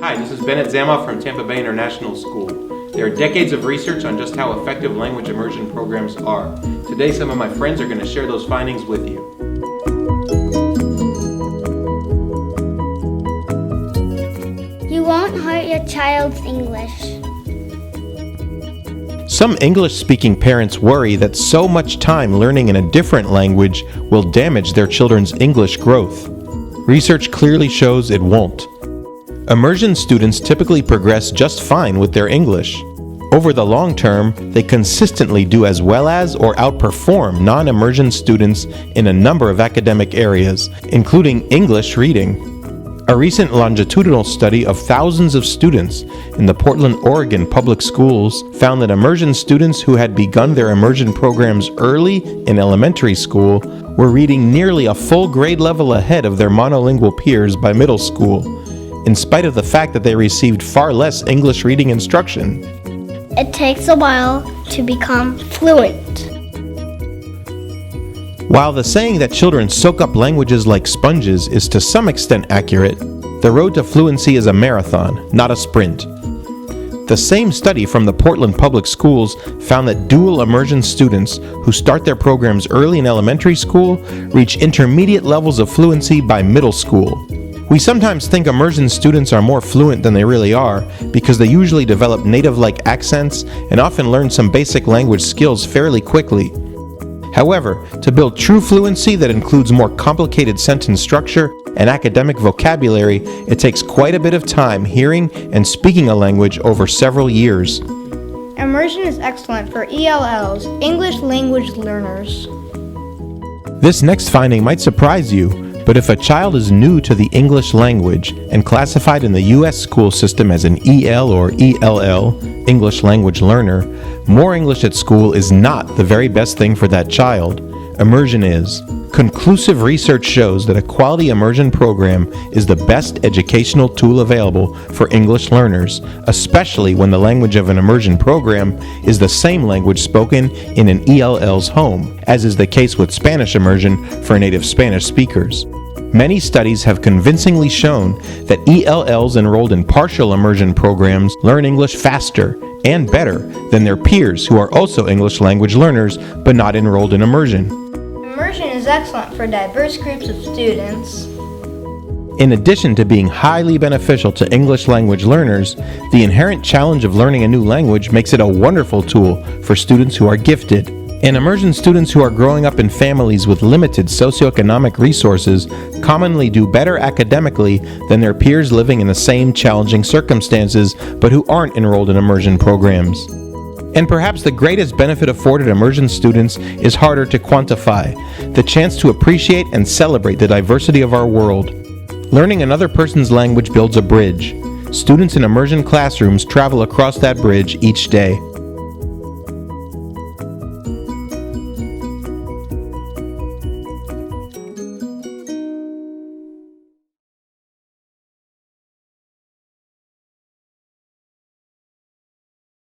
Hi, this is Bennett Zamoff from Tampa Bay International School. There are decades of research on just how effective language immersion programs are. Today, some of my friends are going to share those findings with you. You won't hurt your child's English. Some English-speaking parents worry that so much time learning in a different language will damage their children's English growth. Research clearly shows it won't. Immersion students typically progress just fine with their English. Over the long term, they consistently do as well as or outperform non-immersion students in a number of academic areas, including English reading. A recent longitudinal study of thousands of students in the Portland, Oregon public schools found that immersion students who had begun their immersion programs early in elementary school were reading nearly a full grade level ahead of their monolingual peers by middle school, in spite of the fact that they received far less English reading instruction. It takes a while to become fluent. While the saying that children soak up languages like sponges is to some extent accurate, the road to fluency is a marathon, not a sprint. The same study from the Portland Public Schools found that dual immersion students who start their programs early in elementary school reach intermediate levels of fluency by middle school. We sometimes think immersion students are more fluent than they really are because they usually develop native-like accents and often learn some basic language skills fairly quickly. However, to build true fluency that includes more complicated sentence structure and academic vocabulary, it takes quite a bit of time hearing and speaking a language over several years. Immersion is excellent for ELLs, English language learners. This next finding might surprise you, but if a child is new to the English language and classified in the U.S. school system as an EL or ELL, English language learner, more English at school is not the very best thing for that child. Immersion is. Conclusive research shows that a quality immersion program is the best educational tool available for English learners, especially when the language of an immersion program is the same language spoken in an ELL's home, as is the case with Spanish immersion for native Spanish speakers. Many studies have convincingly shown that ELLs enrolled in partial immersion programs learn English faster and better than their peers who are also English language learners but not enrolled in immersion. Immersion is excellent for diverse groups of students. In addition to being highly beneficial to English language learners, the inherent challenge of learning a new language makes it a wonderful tool for students who are gifted. And immersion students who are growing up in families with limited socioeconomic resources commonly do better academically than their peers living in the same challenging circumstances but who aren't enrolled in immersion programs. And perhaps the greatest benefit afforded immersion students is harder to quantify: the chance to appreciate and celebrate the diversity of our world. Learning another person's language builds a bridge. Students in immersion classrooms travel across that bridge each day.